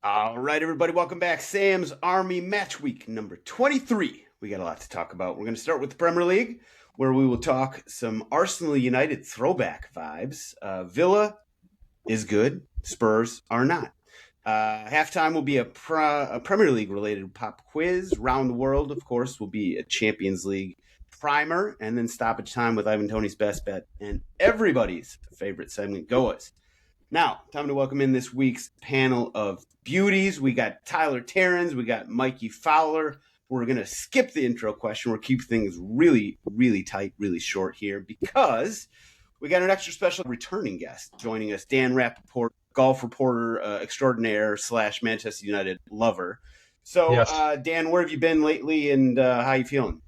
All right, everybody, welcome back. Sam's Army Match Week number 23. We got a lot to talk about. We're going to start with the Premier League, where we will talk some Arsenal United throwback vibes. Villa is good, Spurs are not. Halftime will be a Premier League related pop quiz. Round the World, of course, will be a Champions League primer, and then stoppage time with Ivan Toney's best bet and everybody's favorite segment, GOAWs. Now, time to welcome in this week's panel of beauties. We got Tyler Terrens, we got Mikey Fowler. We're going to skip the intro question. We'll keep things really, really tight, really short here because we got an extra special returning guest joining us, Dan Rapaport, golf reporter extraordinaire / Manchester United lover. So, Yes. Dan, where have you been lately and how you feeling?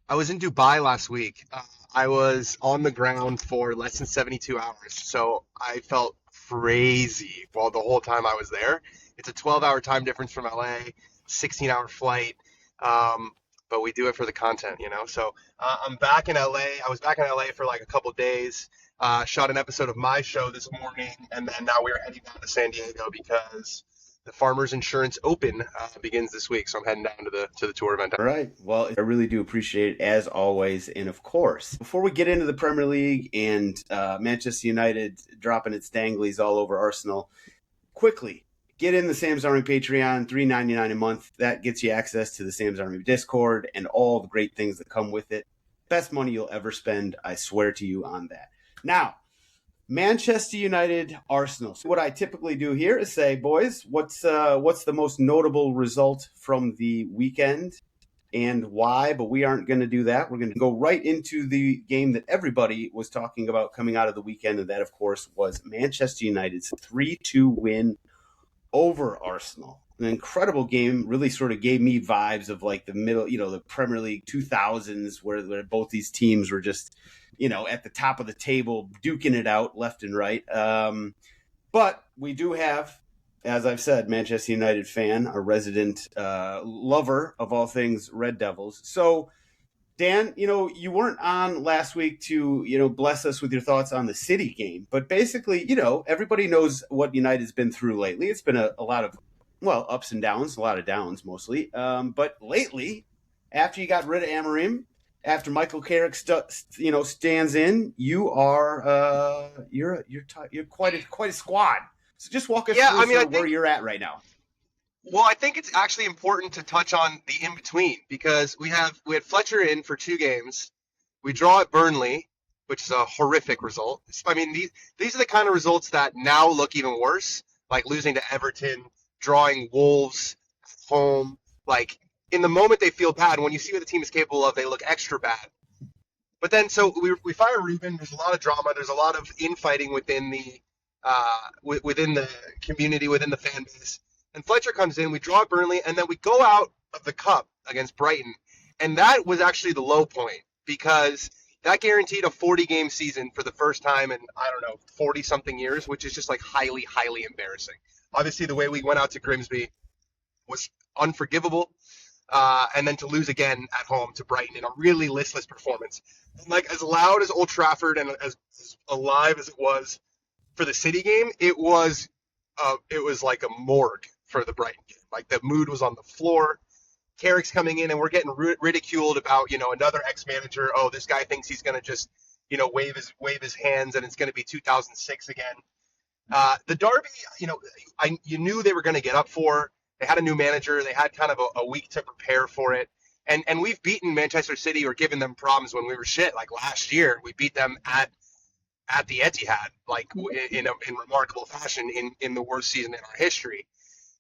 I was in Dubai last week. I was on the ground for less than 72 hours, so I felt crazy while the whole time I was there. It's a 12-hour time difference from LA, 16-hour flight, but we do it for the content, you know? So I'm back in LA. I was back in LA for like a couple days, shot an episode of my show this morning, and then now we're heading down to San Diego because the Farmers Insurance Open begins this week, so I'm heading down to the tour event. All right. Well, I really do appreciate it as always. And of course, before we get into the Premier League and Manchester United dropping its danglies all over Arsenal, quickly get in the Sam's Army Patreon, $3.99 a month. That gets you access to the Sam's Army Discord and all the great things that come with it. Best money you'll ever spend. I swear to you on that. Now, Manchester United, Arsenal. So what I typically do here is say, boys, what's the most notable result from the weekend and why? But we aren't going to do that. We're going to go right into the game that everybody was talking about coming out of the weekend, and that, of course, was Manchester United's 3-2 win over Arsenal. An incredible game, really sort of gave me vibes of like the middle, the Premier League 2000s where both these teams were just at the top of the table, duking it out left and right. But we do have, as I've said, Manchester United fan, a resident lover of all things Red Devils. So, Dan, you weren't on last week to, bless us with your thoughts on the City game. But basically, everybody knows what United's been through lately. It's been a lot of, ups and downs, a lot of downs mostly. But lately, after you got rid of Amorim, after Michael Carrick, stands in, you are you're quite a squad. So just walk us through where you're at right now. Well, I think it's actually important to touch on the in between because we had Fletcher in for 2 games. We draw at Burnley, which is a horrific result. I mean, these are the kind of results that now look even worse, like losing to Everton, drawing Wolves at home, like. In the moment, they feel bad. When you see what the team is capable of, they look extra bad. But then, so we fire Ruben. There's a lot of drama. There's a lot of infighting within the community, within the fan base. And Fletcher comes in. We draw Burnley, and then we go out of the cup against Brighton. And that was actually the low point because that guaranteed a 40-game season for the first time in, 40-something years, which is just like highly, highly embarrassing. Obviously, the way we went out to Grimsby was unforgivable. And then to lose again at home to Brighton in a really listless performance. And like as loud as Old Trafford and as alive as it was for the City game, it was like a morgue for the Brighton game. Like the mood was on the floor. Carrick's coming in and we're getting ridiculed about, another ex-manager. Oh, this guy thinks he's going to just, wave his hands and it's going to be 2006 again. The Derby, you knew they were going to get up for. They had a new manager. They had kind of a week to prepare for it. And we've beaten Manchester City or given them problems when we were shit. Like last year, we beat them at the Etihad, like in remarkable fashion in the worst season in our history.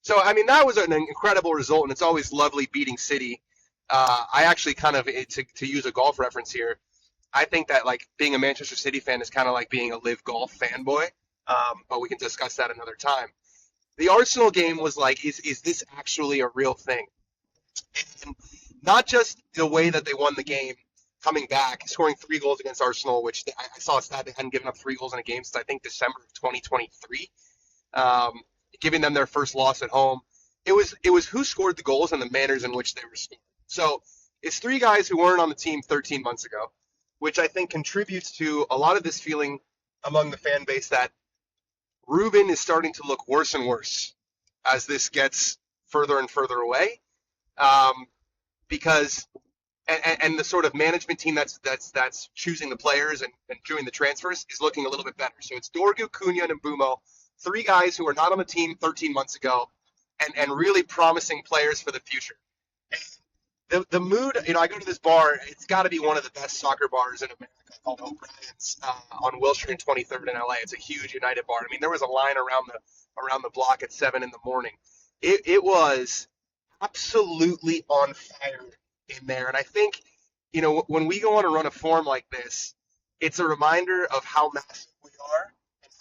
So, I mean, that was an incredible result, and it's always lovely beating City. I actually kind of, to use a golf reference here, I think that like being a Manchester City fan is kind of like being a live golf fanboy. But we can discuss that another time. The Arsenal game was like, is this actually a real thing? And not just the way that they won the game, coming back, scoring 3 goals against Arsenal, which I saw a stat they hadn't given up 3 goals in a game since I think December of 2023, giving them their first loss at home. It was who scored the goals and the manners in which they were scored. So it's 3 guys who weren't on the team 13 months ago, which I think contributes to a lot of this feeling among the fan base that Ruben is starting to look worse and worse. as this gets further and further away, um, because and the sort of management team that's choosing the players and doing the transfers is looking a little bit better. So it's Dorgu, Cunha, and Mbumo, three guys who were not on the team 13 months ago, and really promising players for the future. The mood, I go to this bar. It's got to be one of the best soccer bars in America, called O'Brien's on Wilshire and 23rd in LA. It's a huge United bar. I mean, there was a line around the block at 7 in the morning. It was absolutely on fire in there. And I think, when we go on a run of form like this, it's a reminder of how massive we are and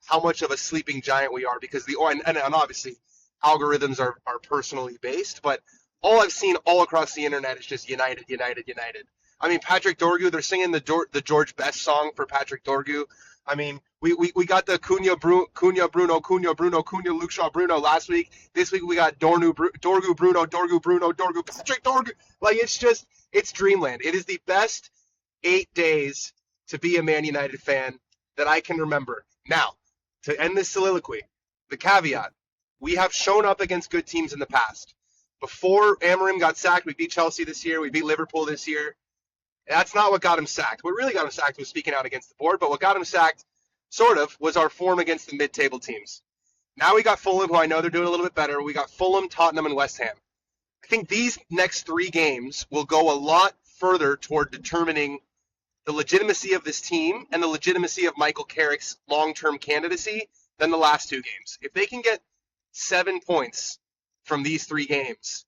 how much of a sleeping giant we are, because and obviously algorithms are personally based, but all I've seen all across the internet is just United, United, United. I mean, Patrick Dorgu, they're singing the George Best song for Patrick Dorgu. I mean, we got the Cunha Bruno, Luke Shaw Bruno last week. This week we got Dorgu Bruno, Patrick Dorgu. Like, it's dreamland. It is the best 8 days to be a Man United fan that I can remember. Now, to end this soliloquy, the caveat, we have shown up against good teams in the past. Before Amorim got sacked, we beat Chelsea this year. We beat Liverpool this year. That's not what got him sacked. What really got him sacked was speaking out against the board. But what got him sacked, sort of, was our form against the mid-table teams. Now we got Fulham, who I know they're doing a little bit better. We got Fulham, Tottenham, and West Ham. I think these next 3 games will go a lot further toward determining the legitimacy of this team and the legitimacy of Michael Carrick's long-term candidacy than the last 2 games. If they can get 7 points from these 3 games,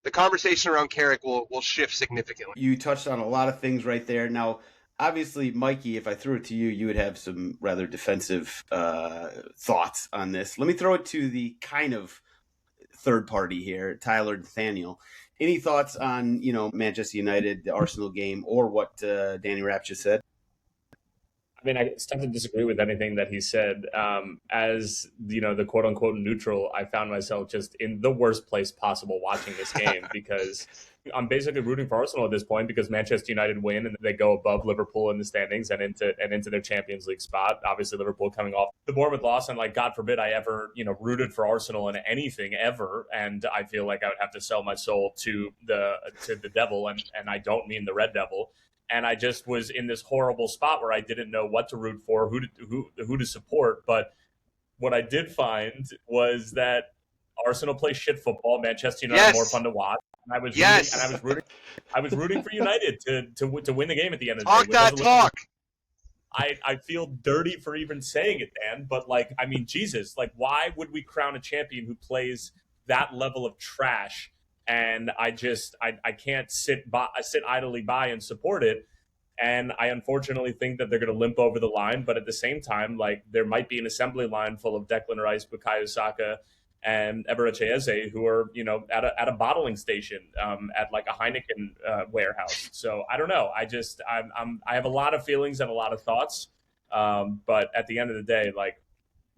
the conversation around Carrick will shift significantly. You touched on a lot of things right there. Now, obviously, Mikey, if I threw it to you, you would have some rather defensive thoughts on this. Let me throw it to the kind of third party here, Tyler Nathaniel. Any thoughts on, Manchester United, the Arsenal game, or what Danny Rapp just said? I mean, it's tough to disagree with anything that he said. As the quote unquote neutral, I found myself just in the worst place possible watching this game because I'm basically rooting for Arsenal at this point because Manchester United win and they go above Liverpool in the standings and into their Champions League spot. Obviously, Liverpool coming off the Bournemouth loss, and God forbid I ever rooted for Arsenal in anything ever, and I feel like I would have to sell my soul to the devil, and I don't mean the Red Devil. And I just was in this horrible spot where I didn't know what to root for, who to support. But what I did find was that Arsenal plays shit football. Manchester United more fun to watch. And I was rooting for United to win the game at the end of the day. Talk that talk. I feel dirty for even saying it, Dan. But Jesus, why would we crown a champion who plays that level of trash? And I can't sit idly by and support it. And I unfortunately think that they're going to limp over the line. But at the same time, there might be an assembly line full of Declan Rice, Bukayo Saka, and Eberechi Eze who are, at a bottling station at a Heineken warehouse. So I don't know. I have a lot of feelings and a lot of thoughts. But at the end of the day,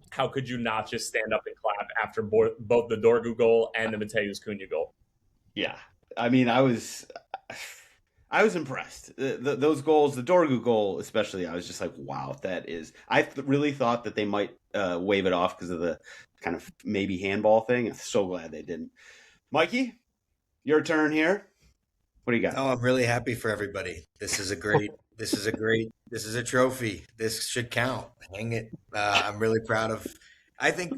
how could you not just stand up and clap after both the Dorgu goal and the Mateus Cunha goal? Yeah, I mean, I was impressed. Those goals, the Dorgu goal especially, I was just like, wow, that is. I really thought that they might wave it off because of the kind of maybe handball thing. I'm so glad they didn't. Mikey, your turn here. What do you got? Oh, I'm really happy for everybody. This is a trophy. This should count. Hang it. I'm really proud of. I think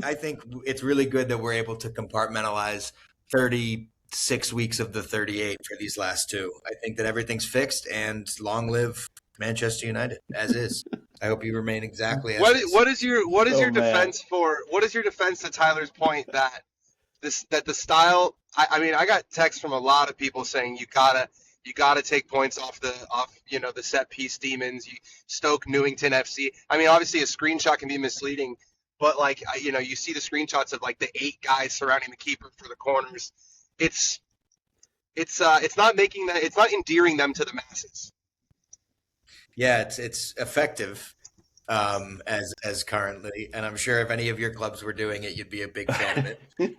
it's really good that we're able to compartmentalize 36 weeks of the 38 for these last 2. I think that everything's fixed, and long live Manchester United as is. I hope you remain exactly as is. What is your defense to Tyler's point that the style? I mean, I got texts from a lot of people saying you gotta take points off the set piece demons. You Stoke Newington FC. I mean, obviously a screenshot can be misleading, but you see the screenshots of the 8 guys surrounding the keeper for the corners. It's not endearing them to the masses. Yeah, it's effective as currently, and I'm sure if any of your clubs were doing it, you'd be a big fan of it.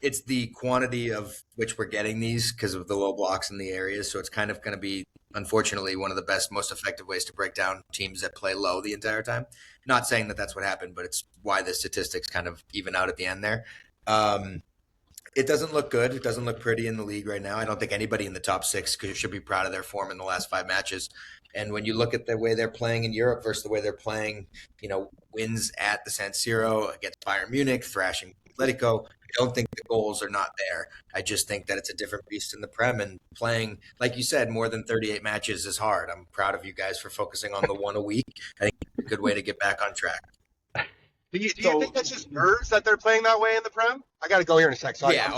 It's the quantity of which we're getting these because of the low blocks in the areas, so it's kind of going to be, unfortunately, one of the best, most effective ways to break down teams that play low the entire time. Not saying that that's what happened, but it's why the statistics kind of even out at the end there. It doesn't look good. It doesn't look pretty in the league right now. I don't think anybody in the top six should be proud of their form in the last 5 matches. And when you look at the way they're playing in Europe versus the way they're playing, wins at the San Siro against Bayern Munich, thrashing Atletico, I don't think the goals are not there. I just think that it's a different beast in the Prem, and playing, like you said, more than 38 matches is hard. I'm proud of you guys for focusing on the one a week. I think it's a good way to get back on track. Do you think that's just nerves that they're playing that way in the Prem? I got to go here in a sec. So yeah.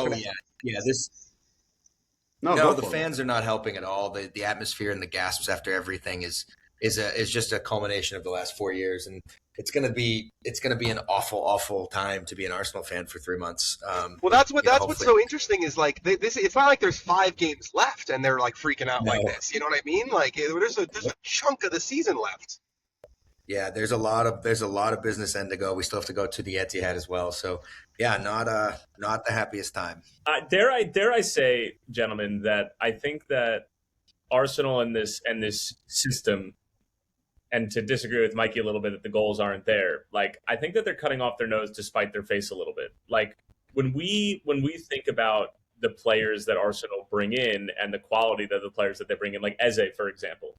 No, the fans are not helping at all. The atmosphere and the gasps after everything is just a culmination of the last 4 years, and it's gonna be an awful time to be an Arsenal fan for 3 months. Well, that's what's so interesting is like this. It's not like there's 5 games left and they're like freaking out like this. You know what I mean? Like there's a chunk of the season left. Yeah, there's a lot of business end to go. We still have to go to the Etihad as well. So yeah, not the happiest time. Dare I say, gentlemen, that I think that Arsenal and this system, and to disagree with Mikey a little bit that the goals aren't there, like I think that they're cutting off their nose to spite their face a little bit. Like when we think about the players that Arsenal bring in and the quality that the players that they bring in, like Eze, for example.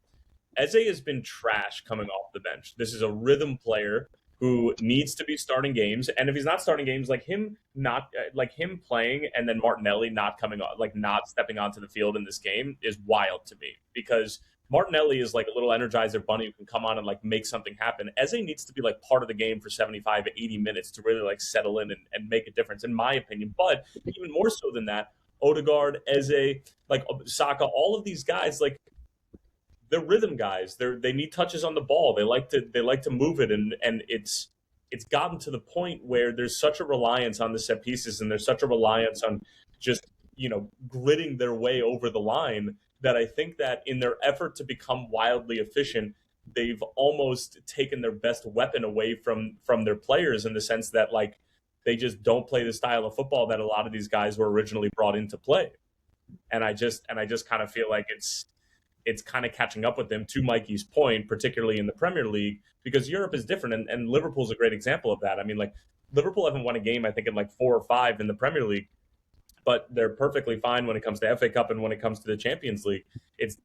Eze has been trash coming off the bench. This is a rhythm player who needs to be starting games, and if he's not starting games, like him playing and then Martinelli not coming on, like not stepping onto the field in this game is wild to me, because Martinelli is like a little Energizer bunny who can come on and like make something happen. Eze needs to be like part of the game for 75 to 80 minutes to really like settle in and make a difference, in my opinion. But even more so than that, Odegaard, Eze, like Saka, all of these guys, like they're rhythm guys. They need touches on the ball. They like to move it, and it's gotten to the point where there's such a reliance on the set pieces, and there's such a reliance on just gritting their way over the line, that I think that in their effort to become wildly efficient, they've almost taken their best weapon away from their players, in the sense that like they just don't play the style of football that a lot of these guys were originally brought in to play. And I just kind of feel like it's kind of catching up with them, to Mikey's point, particularly in the Premier League, because Europe is different, and Liverpool's a great example of that. I mean, like Liverpool haven't won a game, I think, in like 4 or 5 in the Premier League, but they're perfectly fine when it comes to FA Cup and when it comes to the Champions League. It's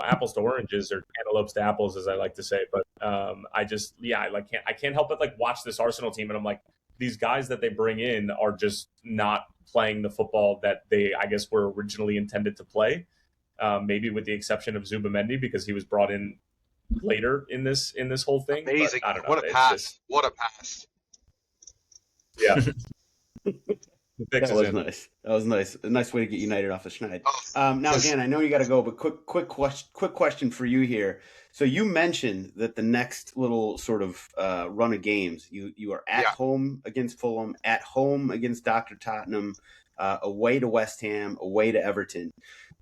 apples to oranges, or cantaloupes to apples, as I like to say. But I can't help but like watch this Arsenal team, and I'm like, these guys that they bring in are just not playing the football that they, I guess, were originally intended to play. Maybe with the exception of Zubamendi, because he was brought in later in this whole thing. Amazing! I don't know. What a pass! What a pass! Yeah, that was nice. That was nice. A nice way to get United off the schneid. Now again, I know you got to go, but quick question for you here. So you mentioned that the next little sort of run of games, you are at home against Fulham, at home against Dr. Tottenham, away to West Ham, away to Everton.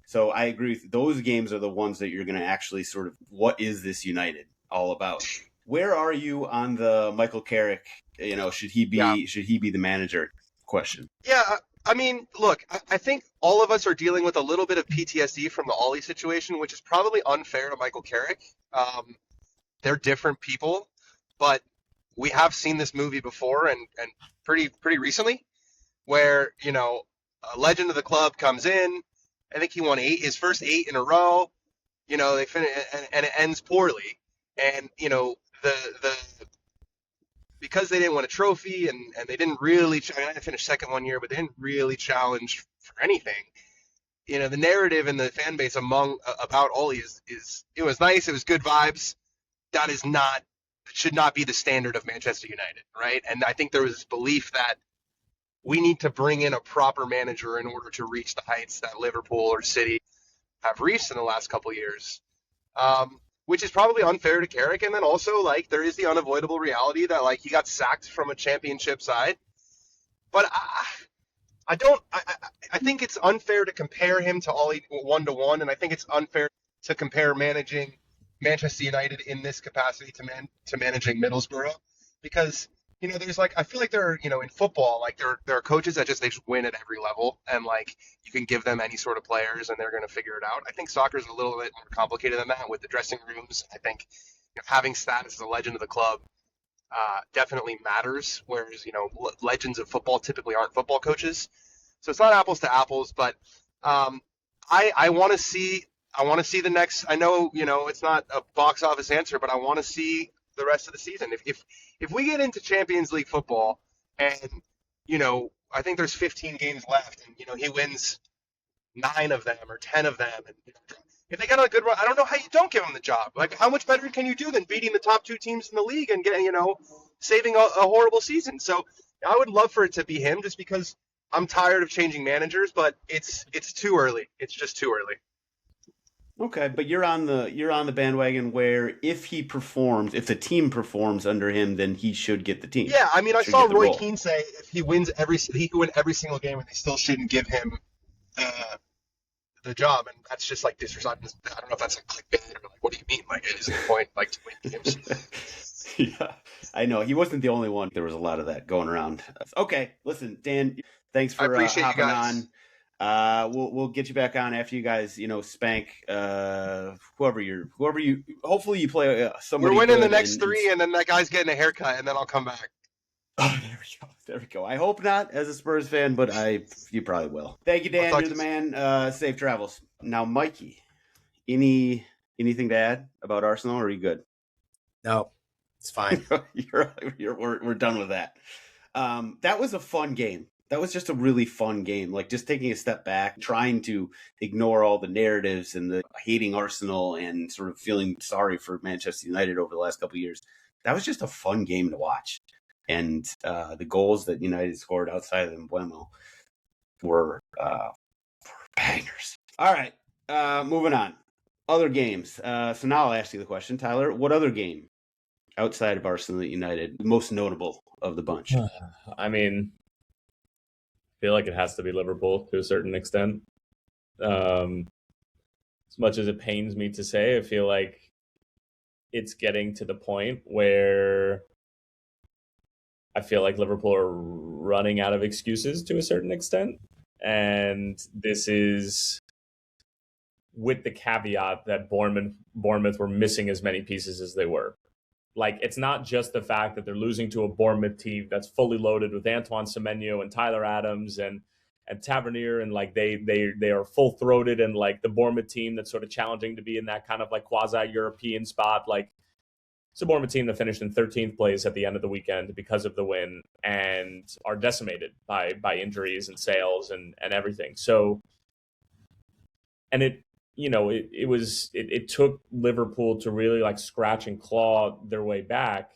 So I agree with you. Those games are the ones that you're going to actually sort of, what is this United all about? Where are you on the Michael Carrick? Should he be the manager question? Yeah, I mean, look, I think all of us are dealing with a little bit of PTSD from the Ollie situation, which is probably unfair to Michael Carrick. They're different people, but we have seen this movie before, and pretty recently, where a legend of the club comes in. I think he won his first 8 in a row. They finish, and it ends poorly. And because they didn't win a trophy, and they didn't really. I finished second one year, but they didn't really challenge for anything. The narrative and the fan base about Ollie is it was nice, it was good vibes. That should not be the standard of Manchester United, right? And I think there was this belief that we need to bring in a proper manager in order to reach the heights that Liverpool or City have reached in the last couple of years, which is probably unfair to Carrick. And then also, like, there is the unavoidable reality that, like, he got sacked from a championship side. But I think it's unfair to compare him to Ollie 1-to-1, and I think it's unfair to compare managing Manchester United in this capacity to managing Middlesbrough, because there's I feel like there are, in football, like there are coaches that they just win at every level, and like you can give them any sort of players and they're going to figure it out. I think soccer is a little bit more complicated than that with the dressing rooms. I think having status as a legend of the club definitely matters, whereas, legends of football typically aren't football coaches. So it's not apples to apples, but um, I want to see the next. I know it's not a box office answer, but I want to see the rest of the season. If we get into Champions League football, and I think there's 15 games left, and he wins 9 of them or 10 of them, and if they get on a good run, I don't know how you don't give him the job. Like, how much better can you do than beating the top 2 teams in the league and getting saving a horrible season? So I would love for it to be him, just because I'm tired of changing managers, but it's too early. It's just too early. Okay, but you're on the bandwagon where if the team performs under him, then he should get the team. Yeah, I mean, I saw Roy Keane say if he could win every single game, and they still shouldn't give him the job, and that's just like disrespect. I don't know if that's like clickbait or like, what do you mean? Like, is the point like to win games? Yeah, I know he wasn't the only one. There was a lot of that going around. Okay, listen, Dan, thanks for hopping on. We'll get you back on after you guys, spank whoever you. Hopefully you play somebody. We're winning the next 3, and then that guy's getting a haircut, and then I'll come back. Oh, there we go. I hope not as a Spurs fan, but you probably will. Thank you, Dan. You're the man. Safe travels. Now, Mikey, anything to add about Arsenal, or are you good? No, it's fine. We're done with that. That was a fun game. That was just a really fun game. Like, just taking a step back, trying to ignore all the narratives and the hating Arsenal and sort of feeling sorry for Manchester United over the last couple of years. That was just a fun game to watch. And the goals that United scored outside of Emblemo were bangers. All right, moving on. Other games. So now I'll ask you the question, Tyler. What other game outside of Arsenal United, most notable of the bunch? I mean, I feel like it has to be Liverpool to a certain extent. As much as it pains me to say, I feel like it's getting to the point where I feel like Liverpool are running out of excuses to a certain extent. And this is with the caveat that Bournemouth were missing as many pieces as they were. Like, it's not just the fact that they're losing to a Bournemouth team that's fully loaded with Antoine Semenyo and Tyler Adams and Tavernier, and like they are full throated, and like the Bournemouth team that's sort of challenging to be in that kind of like quasi European spot. Like, it's a Bournemouth team that finished in 13th place at the end of the weekend because of the win and are decimated by injuries and sales and everything. So, and it took Liverpool to really like scratch and claw their way back,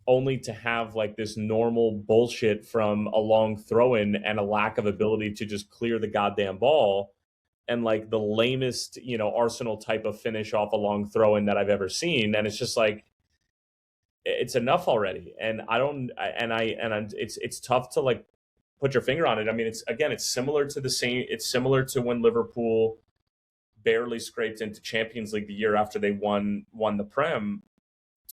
only to have like this normal bullshit from a long throw-in and a lack of ability to just clear the goddamn ball, and like the lamest, Arsenal type of finish off a long throw-in that I've ever seen. And it's just like, it's enough already. And it's tough to like put your finger on it. I mean, it's similar to when Liverpool barely scraped into Champions League the year after they won the Prem,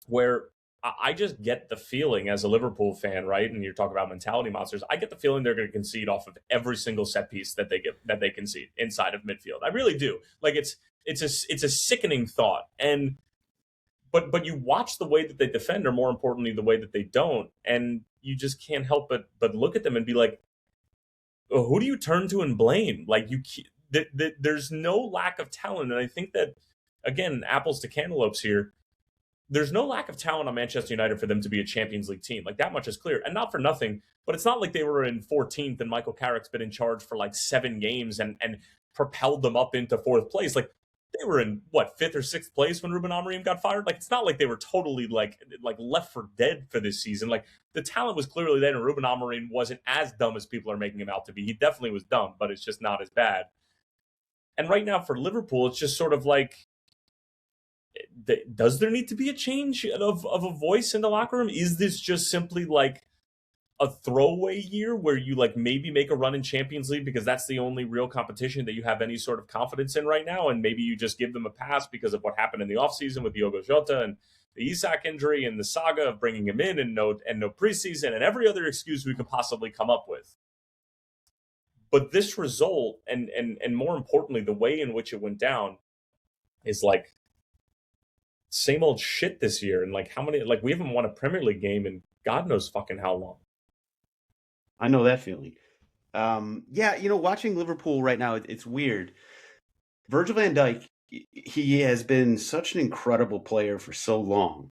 where I just get the feeling as a Liverpool fan, right? And you're talking about mentality monsters. I get the feeling they're going to concede off of every single set piece that they concede inside of midfield. I really do. Like, it's a sickening thought. And but you watch the way that they defend, or more importantly, the way that they don't, and you just can't help but look at them and be like, oh, who do you turn to and blame? Like, there's no lack of talent, and I think that, again, apples to cantaloupes here. There's no lack of talent on Manchester United for them to be a Champions League team. Like, that much is clear. And not for nothing, but it's not like they were in 14th and Michael Carrick's been in charge for like 7 games and propelled them up into 4th place. Like, they were in, 5th or 6th place when Ruben Amorim got fired? Like, it's not like they were totally like left for dead for this season. Like, the talent was clearly there, and Ruben Amorim wasn't as dumb as people are making him out to be. He definitely was dumb, but it's just not as bad. And right now for Liverpool, it's just sort of like, does there need to be a change of a voice in the locker room? Is this just simply like a throwaway year where you like maybe make a run in Champions League because that's the only real competition that you have any sort of confidence in right now, and maybe you just give them a pass because of what happened in the offseason with Diogo Jota and the Isak injury and the saga of bringing him in and no preseason and every other excuse we could possibly come up with? But this result, and more importantly, the way in which it went down, is like, same old shit this year. And like, how many, like, we haven't won a Premier League game in God knows fucking how long. I know that feeling. Yeah, watching Liverpool right now, it's weird. Virgil van Dijk, he has been such an incredible player for so long.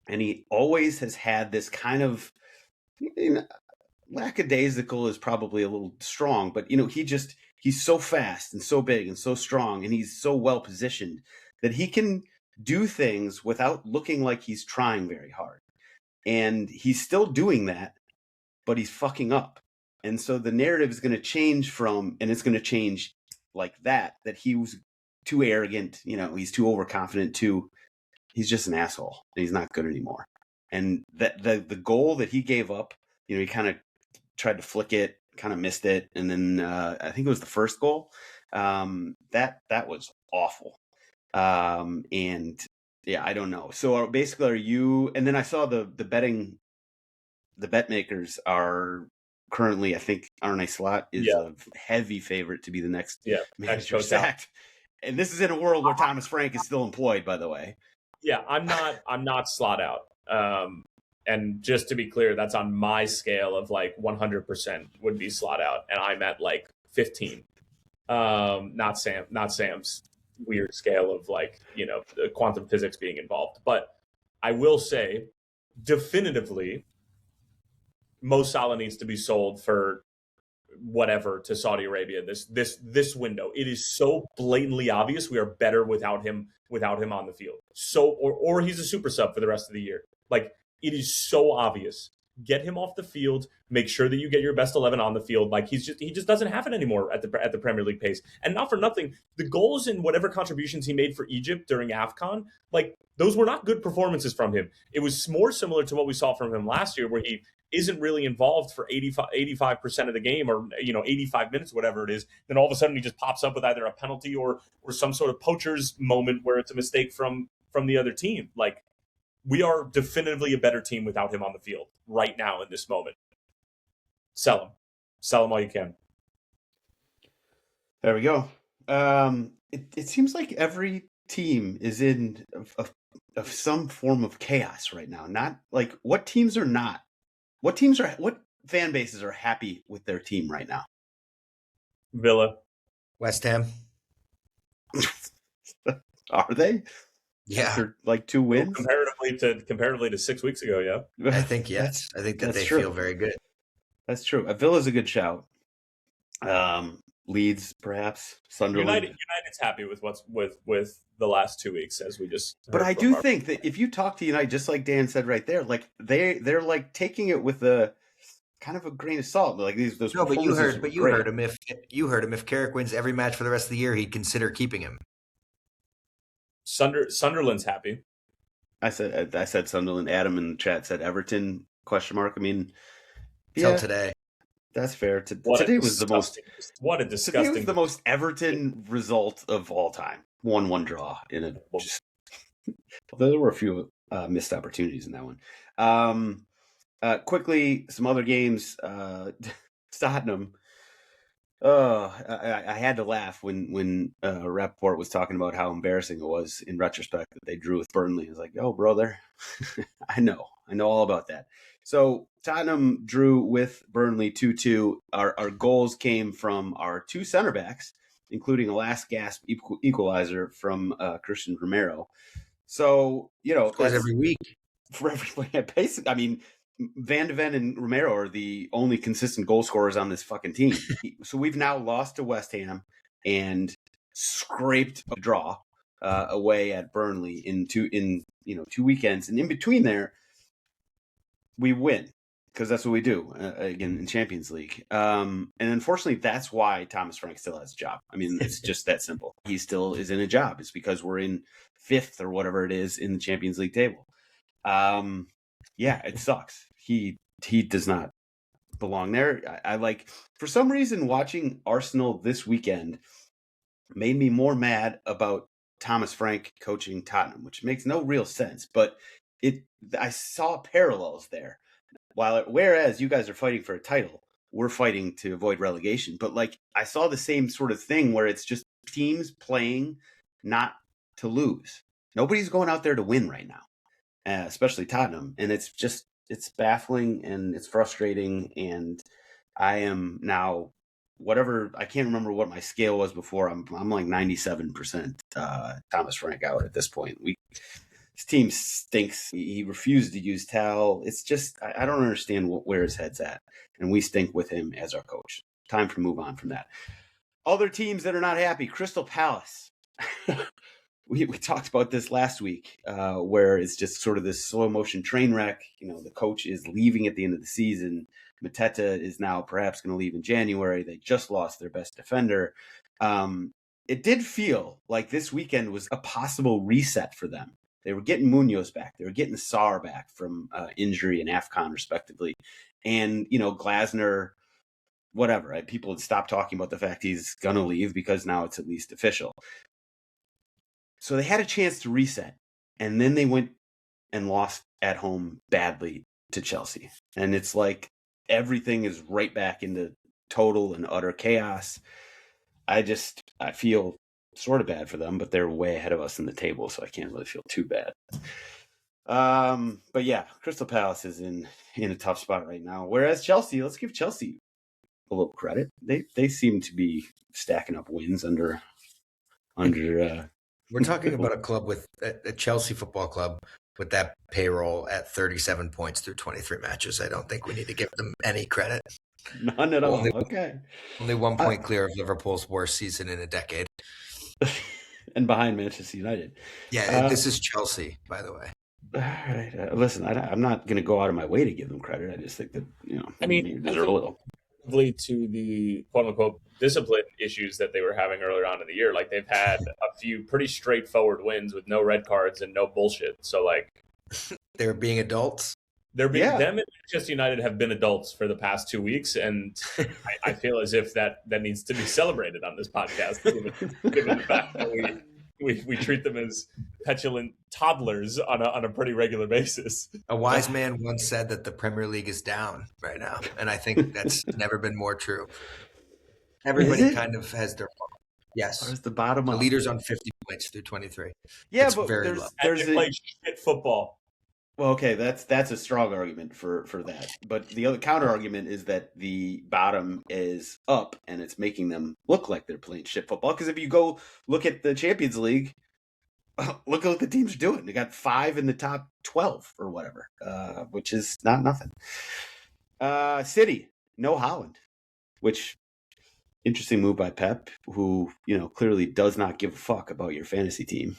And he always has had this kind of, lackadaisical is probably a little strong, but he's so fast and so big and so strong, and he's so well positioned that he can do things without looking like he's trying very hard. And he's still doing that, but he's fucking up. And so the narrative is going to change and it's going to change like that he was too arrogant, he's too overconfident, he's just an asshole and he's not good anymore. And that the goal that he gave up, he kind of tried to flick it, kind of missed it. And then I think it was the first goal. That was awful. And yeah, I don't know. So basically are you, and then I saw the bet makers are currently, I think Arne Slot is a heavy favorite to be the next manager sacked. And this is in a world where Thomas Frank is still employed, by the way. Yeah, I'm not Slot out. And just to be clear, that's on my scale of like 100% would be Slot out, and I'm at like 15. Not Sam's weird scale of like, the quantum physics being involved. But I will say, definitively, Mo Salah needs to be sold for whatever to Saudi Arabia this window. It is so blatantly obvious we are better without him on the field. So or he's a super sub for the rest of the year. Like, it is so obvious. Get him off the field. Make sure that you get your best 11 on the field. Like, he just doesn't have it anymore at the Premier League pace. And not for nothing, the goals and whatever contributions he made for Egypt during AFCON, like, those were not good performances from him. It was more similar to what we saw from him last year, where he isn't really involved for 85% of the game, or 85 minutes, whatever it is. Then all of a sudden he just pops up with either a penalty or some sort of poacher's moment where it's a mistake from the other team. Like, we are definitively a better team without him on the field right now in this moment. Sell him all you can. There we go. It seems like every team is in of some form of chaos right now. Not like what fan bases are happy with their team right now? Villa. West Ham. Are they? Yeah. After like 2 wins? Comparatively to 6 weeks ago, yeah. I think yes. I think that they feel very good. That's true. Villa's a good shout. Leeds, perhaps. Sunderland. United's happy with with the last 2 weeks, as we just. But I do think that if you talk to United, just like Dan said right there, like they're like taking it with a kind of a grain of salt. Like those. No, but you heard him. If Carrick wins every match for the rest of the year, he'd consider keeping him. Sunderland's happy. I said Sunderland. Adam in the chat said Everton ? I mean, Till today. That's fair. Today was the most. What a disgusting. Today was the most Everton result of all time. 1-1 draw in a. There were a few missed opportunities in that one. Quickly, some other games. Tottenham. I had to laugh when Rapaport was talking about how embarrassing it was in retrospect that they drew with Burnley. I was like, oh, brother, I know all about that. So Tottenham drew with Burnley 2-2. Our goals came from our 2 center backs, including a last gasp equalizer from Christian Romero. So, scores every week. For everybody, basically, I mean, Van de Ven and Romero are the only consistent goal scorers on this fucking team. So we've now lost to West Ham and scraped a draw away at Burnley in 2 weekends, and in between there, we win because that's what we do again in Champions League. And unfortunately, that's why Thomas Frank still has a job. I mean, it's just that simple. He still is in a job. It's because we're in 5th or whatever it is in the Champions League table. Yeah, it sucks. He does not belong there. I like, for some reason, watching Arsenal this weekend made me more mad about Thomas Frank coaching Tottenham, which makes no real sense. But I saw parallels there. Whereas you guys are fighting for a title, we're fighting to avoid relegation. But like, I saw the same sort of thing where it's just teams playing not to lose. Nobody's going out there to win right now, especially Tottenham. And it's baffling and it's frustrating. And I am now, whatever, I can't remember what my scale was before. I'm like 97% Thomas Frank out at this point. His team stinks. He refused to use Tal. It's just, I don't understand where his head's at. And we stink with him as our coach. Time to move on from that. Other teams that are not happy, Crystal Palace. We talked about this last week, where it's just sort of this slow motion train wreck. The coach is leaving at the end of the season. Mateta is now perhaps going to leave in January. They just lost their best defender. It did feel like this weekend was a possible reset for them. They were getting Munoz back. They were getting Sarr back from injury and AFCON, respectively. And, Glasner, whatever. Right? People had stopped talking about the fact he's going to leave because now it's at least official. So they had a chance to reset. And then they went and lost at home badly to Chelsea. And it's like everything is right back into total and utter chaos. I feel sort of bad for them, but they're way ahead of us in the table, so I can't really feel too bad. But yeah, Crystal Palace is in a tough spot right now. Whereas Chelsea, let's give Chelsea a little credit. They seem to be stacking up wins under. We're talking about a club with a Chelsea Football Club with that payroll at 37 points through 23 matches. I don't think we need to give them any credit. None at all. Okay. Only 1 point clear of Liverpool's worst season in a decade. And behind Manchester United. Yeah, this is Chelsea, by the way. All right. Listen, I'm not going to go out of my way to give them credit. I just think that, you deserve a little. To the quote-unquote discipline issues that they were having earlier on in the year. Like, they've had a few pretty straightforward wins with no red cards and no bullshit. So, like... They're being adults? Them and Manchester United have been adults for the past 2 weeks, and I feel as if that needs to be celebrated on this podcast, given the fact that we treat them as petulant toddlers on a pretty regular basis. A wise man once said that the Premier League is down right now, and I think that's never been more true. Everybody kind of has their fault. Yes. Where's the bottom? The leader's on 50 points through 23. Yeah, it's but very low. They play shit football. Well, okay, that's a strong argument for that. But the other counter argument is that the bottom is up and it's making them look like they're playing shit football. Because if you go look at the Champions League, look at what the teams are doing. They got 5 in the top 12 or whatever, which is not nothing. City, no Haaland, which interesting move by Pep, who clearly does not give a fuck about your fantasy team,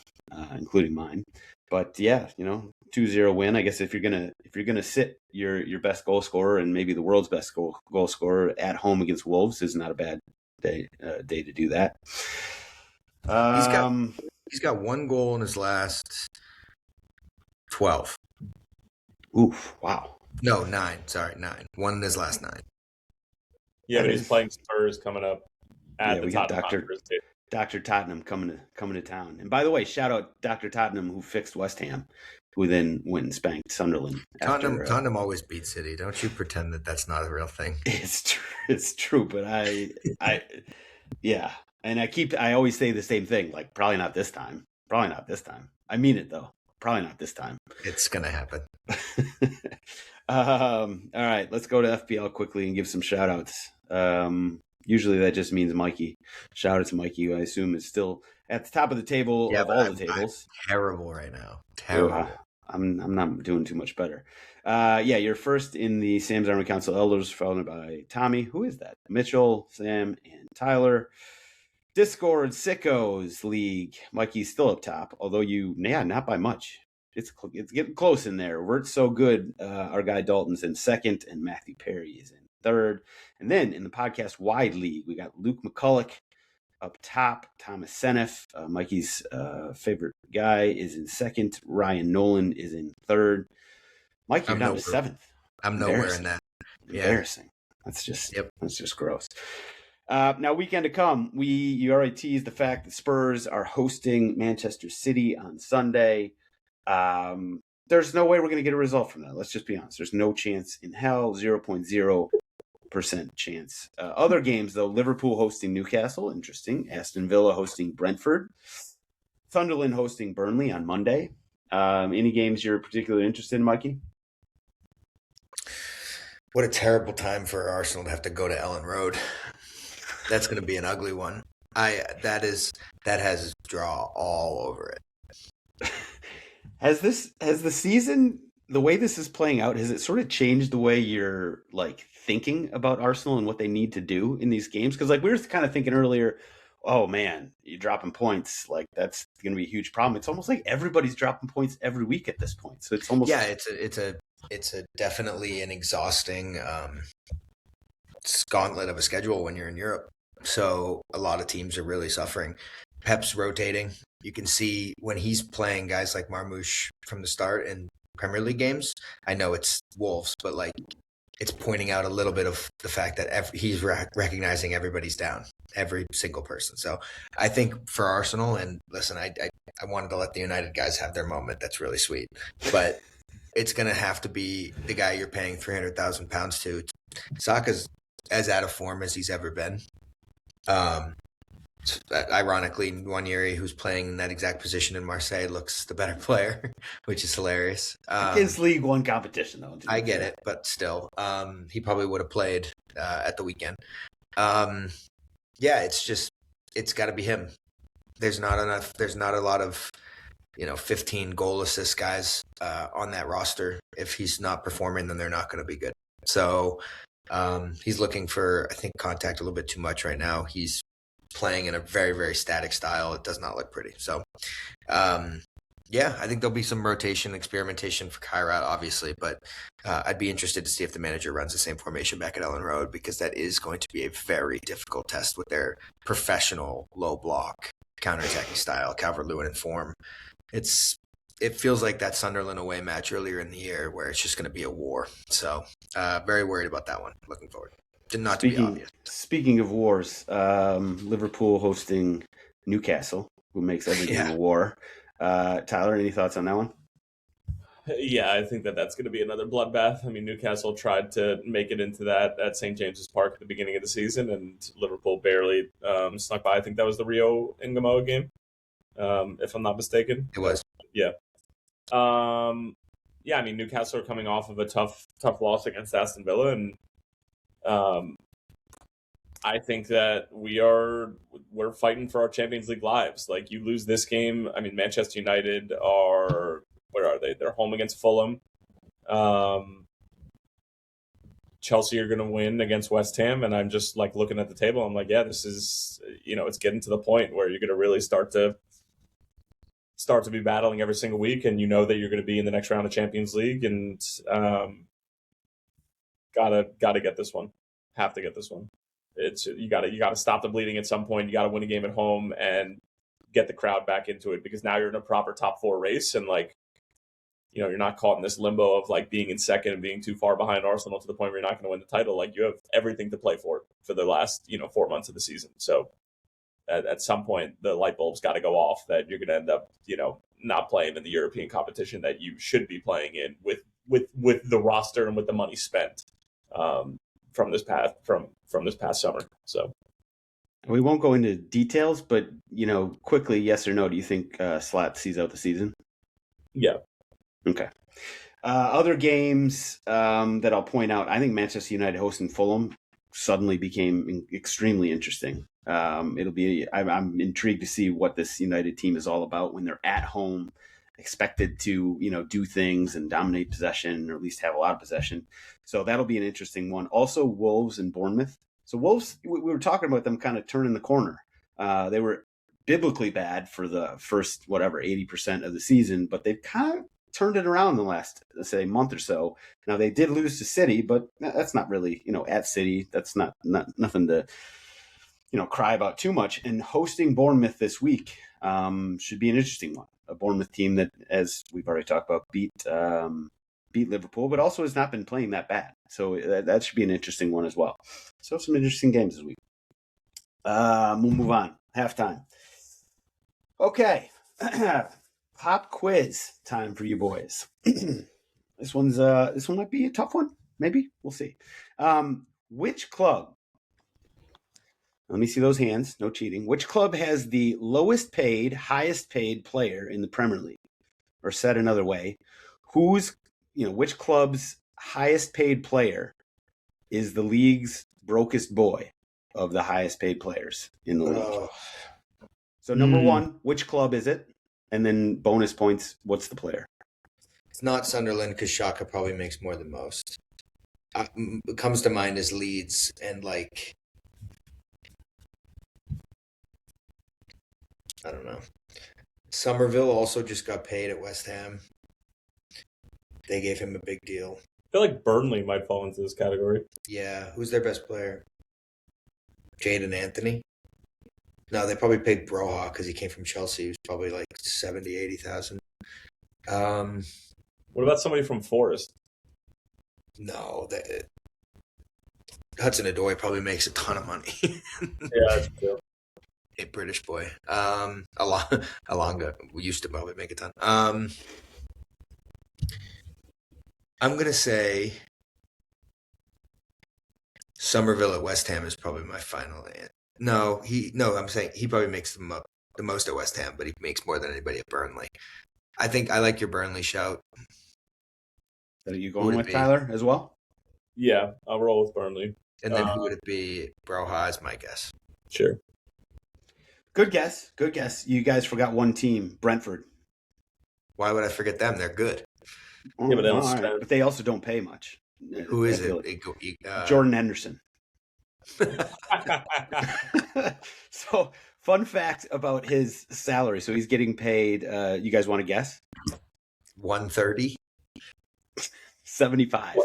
including mine. But yeah, 2-0 win. I guess if you're gonna sit your best goal scorer and maybe the world's best goal scorer at home against Wolves is not a bad day to do that. He's got 1 goal in his last 12. Oof! Wow. No, 9. Sorry, 9. 1 in his last 9. Yeah, but he's playing Spurs coming up at the top. Dr. Tottenham coming to town. And by the way, shout out Dr. Tottenham, who fixed West Ham, who then went and spanked Sunderland. Tottenham always beat City. Don't you pretend that that's not a real thing. It's true, but yeah. And I always say the same thing, like probably not this time. Probably not this time. I mean it though. Probably not this time. It's going to happen. All right, let's go to FPL quickly and give some shout outs. Usually that just means Mikey. Shout out to Mikey, who I assume is still at the top of the table of all the tables. I'm terrible right now. Terrible. I'm not doing too much better. You're first in the Sam's Army Council Elders, followed by Tommy. Who is that? Mitchell, Sam, and Tyler. Discord Sickos League. Mikey's still up top, although not by much. It's getting close in there. Wert's so good. Our guy Dalton's in second, and Matthew Perry is in third. And then in the podcast wide league, we got Luke McCulloch up top. Thomas Senef, Mikey's favorite guy, is in second. Ryan Nolan is in third. Mikey, you're down to seventh. I'm nowhere in that. Yeah. Embarrassing. That's just gross. Now, weekend to come, you already teased the fact that Spurs are hosting Manchester City on Sunday. There's no way we're going to get a result from that. Let's just be honest. There's no chance in hell, 0.0% chance. Other games, though, Liverpool hosting Newcastle, interesting. Aston Villa hosting Brentford. Sunderland hosting Burnley on Monday. Any games you're particularly interested in, Mikey? What a terrible time for Arsenal to have to go to Ellen Road. That's going to be an ugly one. That has draw all over it. Has the season, the way this is playing out, has it sort of changed the way you're like thinking about Arsenal and what they need to do in these games? Because like we were kind of thinking earlier, oh man, you're dropping points, like that's going to be a huge problem. It's almost like everybody's dropping points every week at this point. So it's almost it's a definitely an exhausting gauntlet of a schedule when you're in Europe. So a lot of teams are really suffering. Pep's rotating. You can see when he's playing guys like Marmoush from the start in Premier League games. I know it's Wolves, but like it's pointing out a little bit of the fact that he's recognizing everybody's down, every single person. So I think for Arsenal, and listen, I wanted to let the United guys have their moment. That's really sweet, but it's going to have to be the guy you're paying £300,000 to. Saka's as out of form as he's ever been. Ironically, Nwaneri, who's playing in that exact position in Marseille, looks the better player, which is hilarious. It's League One competition, though. I get it, but still, he probably would have played at the weekend. It's got to be him. There's not a lot of 15 goal assist guys on that roster. If he's not performing, then they're not going to be good. So he's looking for, I think, contact a little bit too much right now. He's playing in a very, very static style. It does not look pretty. So, I think there'll be some rotation, experimentation for Kairat, obviously, but I'd be interested to see if the manager runs the same formation back at Ellen Road, because that is going to be a very difficult test with their professional low block counterattacking style, Calvert-Lewin in form. It feels like that Sunderland away match earlier in the year where it's just going to be a war. So, very worried about that one. Looking forward. Not to be obvious. Speaking of wars, Liverpool hosting Newcastle, who makes everything a war. Tyler, any thoughts on that one? Yeah, I think that's going to be another bloodbath. I mean, Newcastle tried to make it into that at St. James's Park at the beginning of the season, and Liverpool barely snuck by. I think that was the Rio Ingamoa game, if I'm not mistaken. It was. Yeah. I mean, Newcastle are coming off of a tough loss against Aston Villa, and I think that we're fighting for our Champions League lives. Like, you lose this game. I mean, Manchester United where are they? They're home against Fulham. Chelsea are going to win against West Ham, and I'm just like looking at the table. I'm like, yeah, this is, it's getting to the point where you're going to really start to be battling every single week, and that you're going to be in the next round of Champions League, and gotta get this one. Have to get this one. It's you gotta stop the bleeding at some point. You gotta win a game at home and get the crowd back into it, because now you're in a proper top four race, and like, you're not caught in this limbo of like being in second and being too far behind Arsenal to the point where you're not going to win the title. Like, you have everything to play for the last 4 months of the season. So at some point the light bulb's got to go off that you're going to end up not playing in the European competition that you should be playing in with the roster and with the money spent from this past summer. So we won't go into details, but quickly, yes or no, do you think Slat sees out the season? Yeah. Okay. Other games that I'll point out, I think Manchester United hosting Fulham suddenly became extremely interesting. I'm intrigued to see what this United team is all about when they're at home, expected to do things and dominate possession, or at least have a lot of possession. So that'll be an interesting one. Also, Wolves and Bournemouth. So Wolves, we were talking about them kind of turning the corner. They were biblically bad for the first 80% of the season, but they've kind of turned it around in the last, let's say, month or so. Now, they did lose to City, but that's not really, at City. That's not nothing to, cry about too much. And hosting Bournemouth this week should be an interesting one. A Bournemouth team that, as we've already talked about, beat Liverpool, but also has not been playing that bad. So that should be an interesting one as well. So some interesting games this week. We'll move on. Halftime. Okay. Pop quiz time for you boys. This one might be a tough one. Maybe we'll see. Which club Let me see those hands. No cheating. Which club has the lowest paid, highest paid player in the Premier League? Or said another way, which club's highest paid player is the league's brokest boy of the highest paid players in the league? So number one, which club is it? And then bonus points, what's the player? It's not Sunderland because Shaka probably makes more than most. What comes to mind is Leeds and like, I don't know. Somerville also just got paid at West Ham. They gave him a big deal. I feel like Burnley might fall into this category. Yeah. Who's their best player? Jadon Anthony? No, they probably paid Broha because he came from Chelsea. He was probably like 70, 80,000. What about somebody from Forest? No. Hudson-Odoi probably makes a ton of money. Yeah, that's true. A British boy. Alonga used to probably make a ton. I'm gonna say Somerville at West Ham is probably my final answer. I'm saying he probably makes the most at West Ham, but he makes more than anybody at Burnley. I think I like your Burnley shout. Are you going with Tyler as well? Yeah, I'll roll with Burnley. And then who would it be? Broha is my guess. Sure. Good guess. Good guess. You guys forgot one team, Brentford. Why would I forget them? They're good. Yeah, but, but they also don't pay much. Who is it? Jordan Henderson. So, fun fact about his salary. So he's getting paid. You guys want to guess? 130. 75.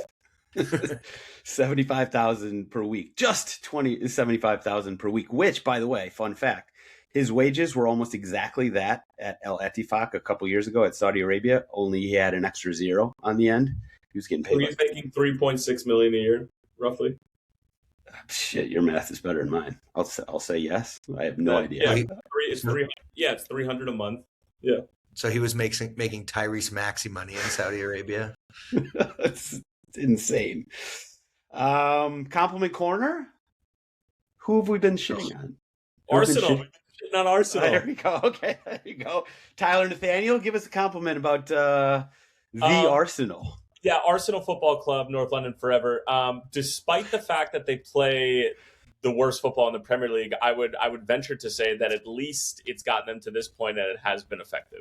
75,000 per week. Just 75,000 per week. Which, by the way, fun fact, his wages were almost exactly that at El Ettifaq a couple years ago at Saudi Arabia. Only he had an extra zero on the end. He was getting paid. So he's making $3.6 million a year, roughly. Shit, your math is better than mine. I'll say yes. I have no idea. Yeah, it's 300 a month. Yeah. So he was making Tyrese Maxey money in Saudi Arabia. It's insane. Compliment corner. Who have we been shitting on? Arsenal. Shitting on Arsenal. There we go. Okay, there you go. Tyler Nathaniel, give us a compliment about the Arsenal. Yeah, Arsenal Football Club, North London forever. Despite the fact that they play the worst football in the Premier League, I would venture to say that at least it's gotten them to this point and it has been effective.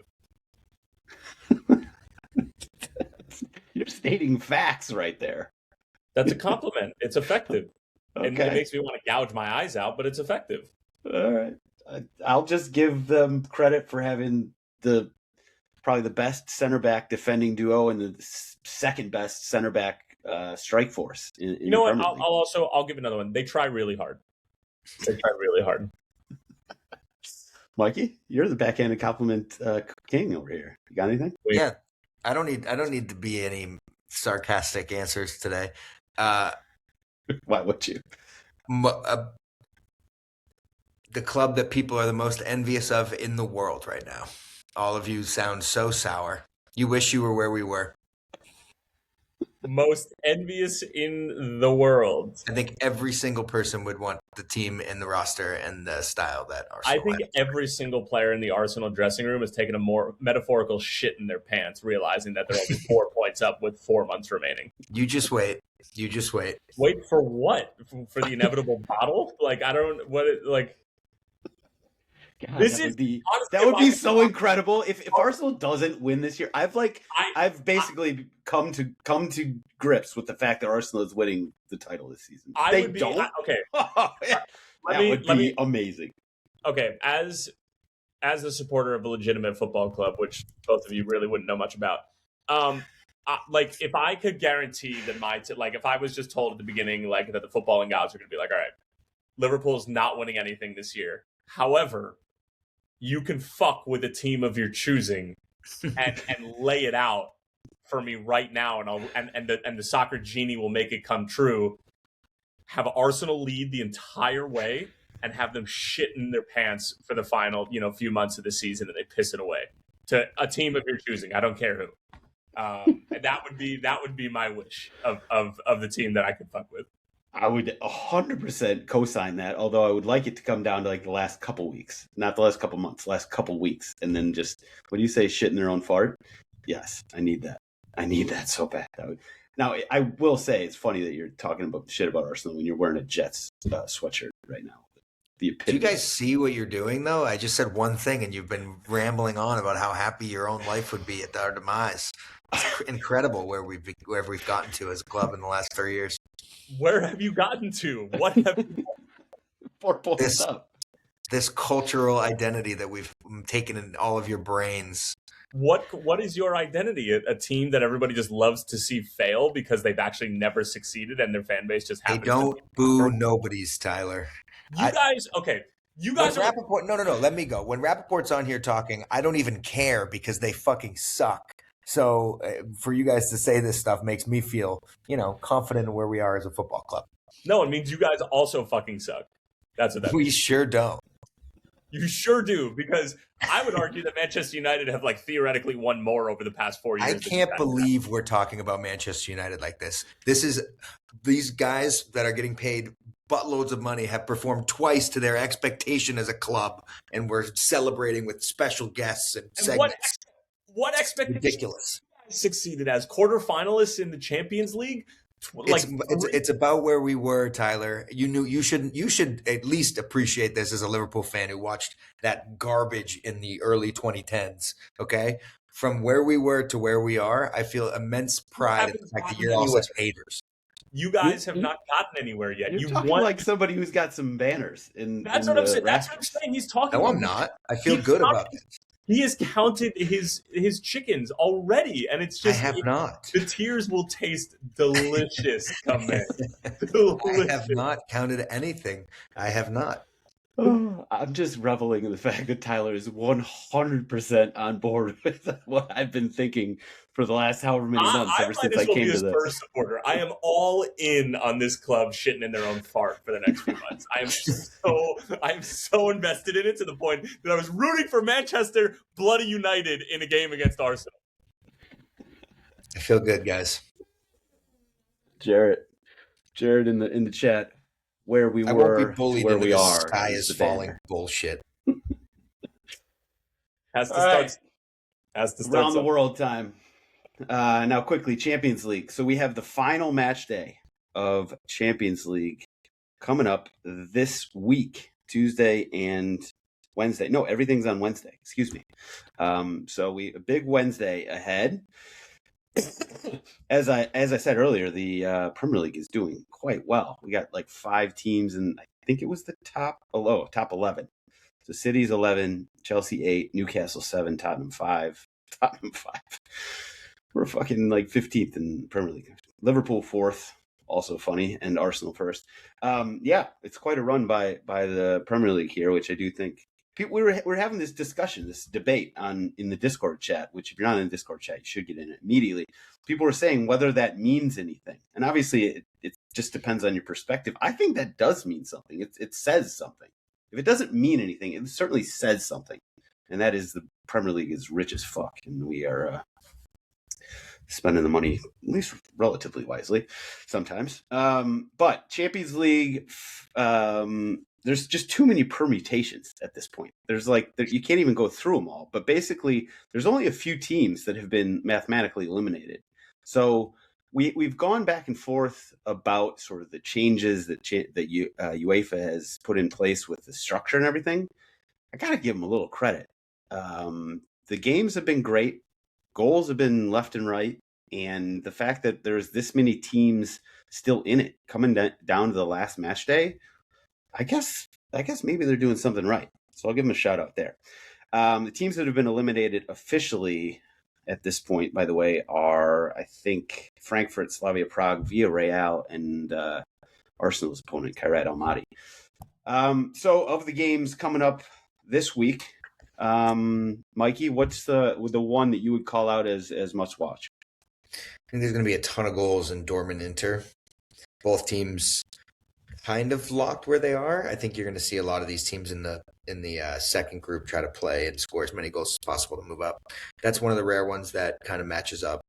You're stating facts right there. That's a compliment. It's effective. Okay. And it makes me want to gouge my eyes out, but it's effective. All right. I'll just give them credit for having probably the best center back defending duo and the second best center back strike force. You know what? I'll give another one. They try really hard. Mikey, you're the backhanded compliment king over here. You got anything? Yeah, I don't need to be any sarcastic answers today. Why would you? The club that people are the most envious of in the world right now. All of you sound so sour. You wish you were where we were. Most envious in the world. I think every single person would want the team and the roster and the style that Arsenal I think every single player in the Arsenal dressing room has taken a more metaphorical shit in their pants, realizing that they're only 4 points up with 4 months remaining. You just wait. Wait for what? For the inevitable bottle? Like, I don't... What it, like... God, that would be so incredible if Arsenal doesn't win this year. I've basically come to grips with the fact that Arsenal is winning the title this season. They don't. Okay, that would be amazing. Okay, as the supporter of a legitimate football club, which both of you really wouldn't know much about, like if I could guarantee that if I was just told at the beginning like that the footballing gods are going to be like, all right, Liverpool's not winning anything this year. However, you can fuck with a team of your choosing and lay it out for me right now, and the soccer genie will make it come true. Have Arsenal lead the entire way and have them shit in their pants for the final, few months of the season, and they piss it away to a team of your choosing. I don't care who. And that would be my wish of the team that I could fuck with. I would 100% co-sign that, although I would like it to come down to like the last couple weeks, not the last couple months, last couple weeks. And then just, what do you say, shit in their own fart? Yes, I need that. I need that so bad. Now, I will say it's funny that you're talking about shit about Arsenal when you're wearing a Jets sweatshirt right now. Do you guys see what you're doing, though? I just said one thing, and you've been rambling on about how happy your own life would be at our demise. It's incredible where we've gotten to as a club in the last 3 years. Where have you gotten to? What have you... 4 points up. This cultural identity that we've taken in all of your brains. What is your identity? A team that everybody just loves to see fail because they've actually never succeeded and their fan base just happens They don't boo nobodies, Tyler. You guys Rapaport, no, let me go. When Rapaport's on here talking, I don't even care because they fucking suck. So for you guys to say this stuff makes me feel, confident in where we are as a football club. No, it means you guys also fucking suck. That's what that We means. sure don't. You sure do, because I would argue that Manchester United have theoretically won more over the past 4 years. I can't believe we're talking about Manchester United like this. These guys that are getting paid buttloads of money have performed twice to their expectation as a club, and we're celebrating with special guests and segments. What expectation? Ridiculous. Succeeded as quarterfinalists in the Champions League. It's about where we were, Tyler. You should at least appreciate this as a Liverpool fan who watched that garbage in the early 2010s. Okay, from where we were to where we are, I feel immense pride in the fact that you're also haters. You guys have not gotten anywhere yet. You're talking like somebody who's got some banners. That's what I'm saying. That's what I'm saying. He's talking. No, I'm not. I feel good about it. He has counted his chickens already, and it's just I have not. The tears will taste delicious come in. I have not counted anything. I have not. I'm just reveling in the fact that Tyler is 100% on board with what I've been thinking for the last however many months ever since I came to this. First supporter. I am all in on this club shitting in their own fart for the next few months. I am so invested in it to the point that I was rooting for Manchester Bloody United in a game against Arsenal. I feel good, guys. Jared in the chat. Where we were, where we are. Sky is falling. Bullshit. Has to start around the world time. Now, quickly, Champions League. So we have the final match day of Champions League coming up this week, Tuesday and Wednesday. No, everything's on Wednesday. Excuse me. So a big Wednesday ahead. As I said earlier, the Premier League is doing quite well. We got 5 teams, and I think it was the top 11. So City's 11, Chelsea 8, Newcastle 7, Tottenham 5. We're fucking 15th in Premier League. Liverpool 4th, also funny, and Arsenal 1st. It's quite a run by the Premier League here, which I do think. We're having this discussion, this debate in the Discord chat, which if you're not in the Discord chat, you should get in it immediately. People were saying whether that means anything. And obviously it just depends on your perspective. I think that does mean something. It says something. If it doesn't mean anything, it certainly says something. And that is the Premier League is rich as fuck. And we are spending the money, at least relatively wisely sometimes. But Champions League, there's just too many permutations at this point. There's you can't even go through them all. But basically, there's only a few teams that have been mathematically eliminated. So we've gone back and forth about sort of the changes that UEFA has put in place with the structure and everything. I got to give them a little credit. The games have been great. Goals have been left and right. And the fact that there's this many teams still in it coming down to the last match day, I guess maybe they're doing something right. So I'll give them a shout out there. The teams that have been eliminated officially at this point, by the way, are, I think, Frankfurt, Slavia Prague, Villarreal, and Arsenal's opponent, Kairat Almaty. So of the games coming up this week, Mikey, what's the one that you would call out as must watch? I think there's going to be a ton of goals in Dortmund Inter. Both teams kind of locked where they are. I think you're going to see a lot of these teams in the second group try to play and score as many goals as possible to move up. That's one of the rare ones that kind of matches up.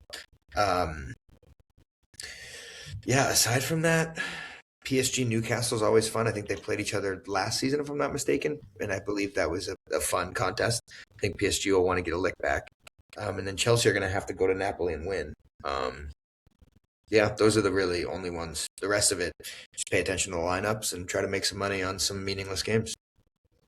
Aside from that, PSG Newcastle is always fun. I think they played each other last season, if I'm not mistaken, and I believe that was a fun contest. I think PSG will want to get a lick back, and then Chelsea are going to have to go to Napoli and win. Yeah, those are the really only ones. The rest of it, just pay attention to the lineups and try to make some money on some meaningless games.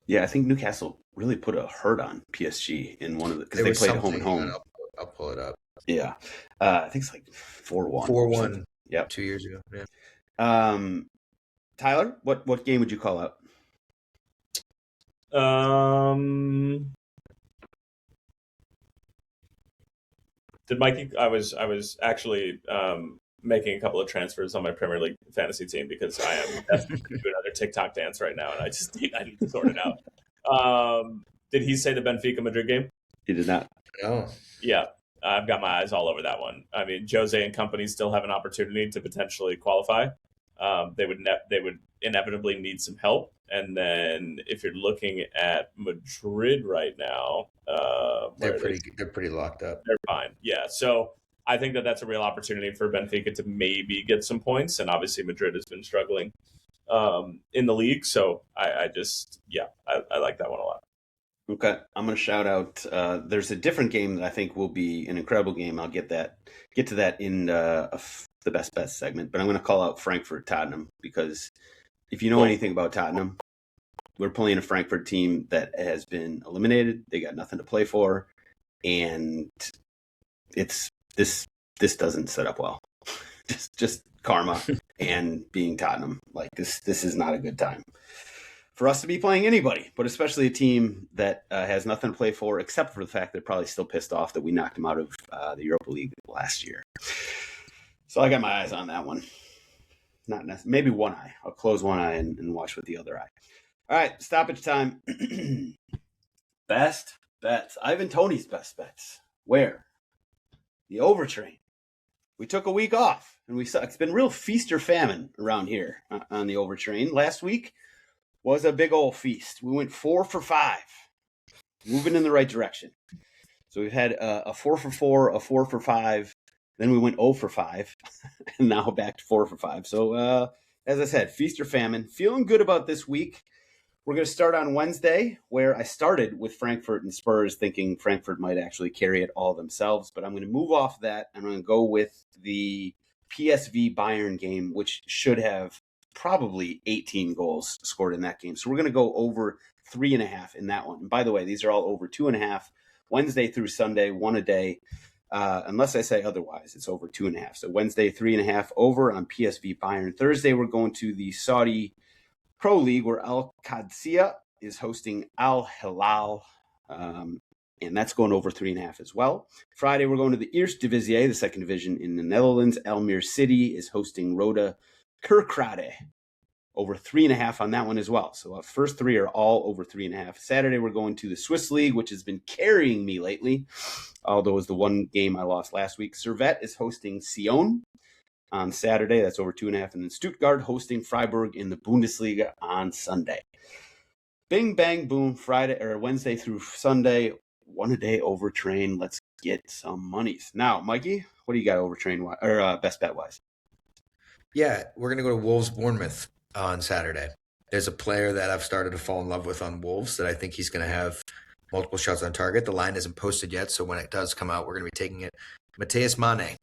Yeah, I think Newcastle really put a hurt on PSG in one of the because they played home and home. I'll pull it up. Yeah, I think it's like 4-1. 4-1. Yep, 2 years ago. Yeah. Tyler, what game would you call out? Did Mikey? I was actually making a couple of transfers on my Premier League fantasy team because I am definitely going to do another TikTok dance right now, and I need to sort it out. Did he say the Benfica Madrid game? He did not. No. Yeah, I've got my eyes all over that one. I mean, Jose and company still have an opportunity to potentially qualify. They would inevitably need some help. And then if you're looking at Madrid right now, they're pretty locked up. They're fine. Yeah. So I think that's a real opportunity for Benfica to maybe get some points. And obviously Madrid has been struggling in the league. So I like that one a lot. Okay, I'm going to shout out. There's a different game that I think will be an incredible game. I'll get to that in the best bets segment. But I'm going to call out Frankfurt Tottenham because if you know anything about Tottenham, we're playing a Frankfurt team that has been eliminated. They got nothing to play for, and it's this doesn't set up well. just karma and being Tottenham. Like this is not a good time for us to be playing anybody, but especially a team that has nothing to play for, except for the fact they're probably still pissed off that we knocked them out of the Europa League last year. So I got my eyes on that one. Not necessarily, maybe one eye. I'll close one eye and watch with the other eye. All right, stoppage time. Best bets. Ivan Toney's best bets. Where? The overtrain. We took a week off, and it's been real feast or famine around here on the overtrain. Last week was a big old feast. We went 4 for 5, moving in the right direction. So we've had a 4 for 4, a 4 for 5. Then we went 0 for 5, and now back to 4 for 5. So, as I said, feast or famine. Feeling good about this week. We're going to start on Wednesday, where I started with Frankfurt and Spurs, thinking Frankfurt might actually carry it all themselves. But I'm going to move off that. I'm going to go with the PSV Bayern game, which should have probably 18 goals scored in that game. So we're going to go over 3.5 in that one. And by the way, these are all over 2.5, Wednesday through Sunday, one a day. Unless I say otherwise, it's over 2.5. So Wednesday, 3.5 over on PSV Bayern. Thursday, we're going to the Saudi Pro League where Al Qadsiya is hosting Al Hilal. And that's going over 3.5 as well. Friday, we're going to the Eerste Divisie, the second division in the Netherlands. Almere City is hosting Roda Kerkrade. Over 3.5 on that one as well. So our first three are all over 3.5. Saturday, we're going to the Swiss League, which has been carrying me lately, although it was the one game I lost last week. Servette is hosting Sion on Saturday. That's over 2.5. And then Stuttgart hosting Freiburg in the Bundesliga on Sunday. Bing, bang, boom, Friday or Wednesday through Sunday, one a day overtrain. Let's get some monies. Now, Mikey, what do you got overtrain or best bet wise? Yeah, we're going to go to Wolves Bournemouth on Saturday. There's a player that I've started to fall in love with on Wolves that I think he's going to have multiple shots on target. The line isn't posted yet, so when it does come out, we're going to be taking it. Mateus Mane.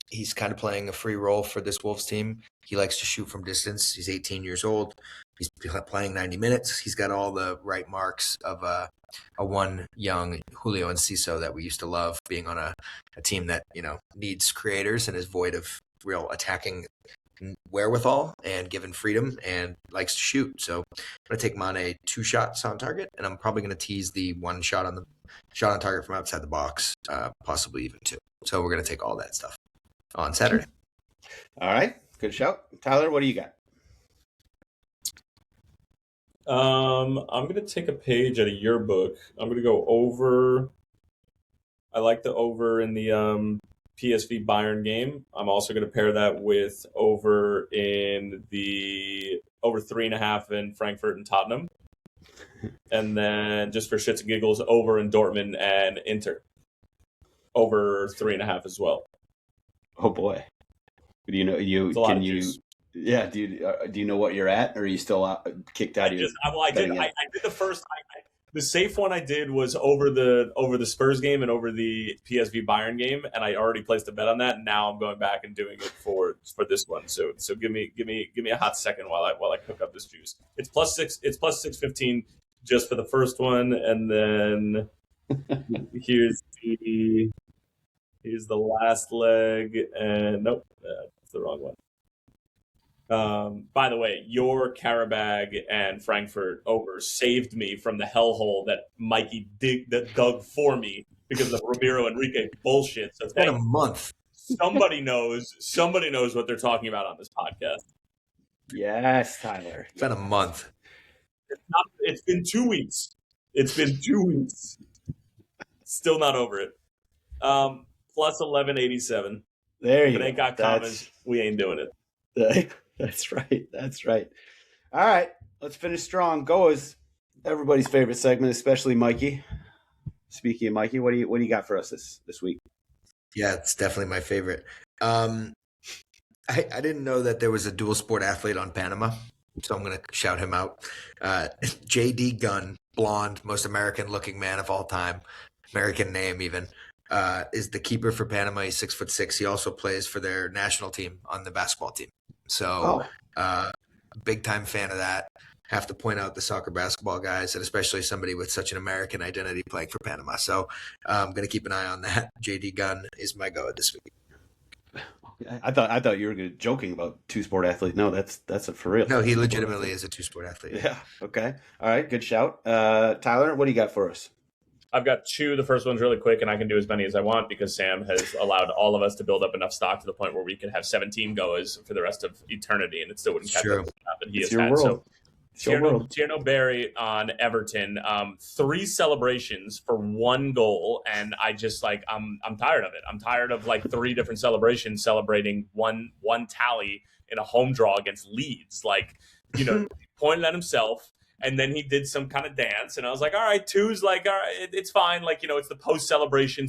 He's kind of playing a free role for this Wolves team. He likes to shoot from distance. He's 18 years old. He's playing 90 minutes. He's got all the right marks of a one young Julio Enciso that we used to love, being on a team that, needs creators and is void of real attacking wherewithal and given freedom and likes to shoot. So I'm going to take Mane 2 shots on target, and I'm probably going to tease the 1 shot on target from outside the box, possibly even 2. So we're going to take all that stuff on Saturday. All right. Good shout. Tyler, what do you got? I'm going to take a page out of your book. I'm going to go over. I like the over in the PSV Bayern game. I'm also going to pair that with over in the over 3.5 in Frankfurt and Tottenham. And then just for shits and giggles, over in Dortmund and Inter. Over 3.5 as well. Oh boy. Do you know Yeah, do you know what you're at, or are you still kicked out of your I betting did the first. The safe one I did was over the Spurs game and over the PSV Bayern game, and I already placed a bet on that. And now I'm going back and doing it for this one. So give me a hot second while I cook up this juice. It's +6. It's +615 just for the first one, and then here's the last leg, and nope, that's the wrong one. By the way, your Karabag and Frankfurt over saved me from the hellhole that Mikey dug for me because of Ramiro Enrique bullshit. So It's been a month. somebody knows what they're talking about on this podcast. Yes, Tyler. It's been a month. It's been 2 weeks. Still not over it. Plus 1187. There you go. If it ain't got commas, we ain't doing it. That's right. All right, let's finish strong. GOAWs, everybody's favorite segment, especially Mikey. Speaking of Mikey, what do you got for us this week? Yeah, it's definitely my favorite. I didn't know that there was a dual sport athlete on Panama, so I'm going to shout him out. J.D. Gunn, blonde, most American-looking man of all time, American name even, is the keeper for Panama. He's 6'6". He also plays for their national team on the basketball team. So big time fan of that. Have to point out the soccer basketball guys, and especially somebody with such an American identity playing for Panama. So I'm going to keep an eye on that. JD Gunn is my GOAT this week. I thought you were joking about two-sport athlete. No, that's a for real. No, he legitimately is a two-sport athlete. Yeah. Okay. All right. Good shout. Tyler, what do you got for us? I've got two. The first one's really quick, and I can do as many as I want because Sam has allowed all of us to build up enough stock to the point where we could have 17 goers for the rest of eternity, and it still wouldn't catch up that he has had. World. So Tierno Barry on Everton, 3 celebrations for 1 goal, and I just I'm tired of it. I'm tired of 3 different celebrations celebrating one tally in a home draw against Leeds. Pointed at himself. And then he did some kind of dance, and I was like, all right, 2's all right, it's fine. It's the post-celebration.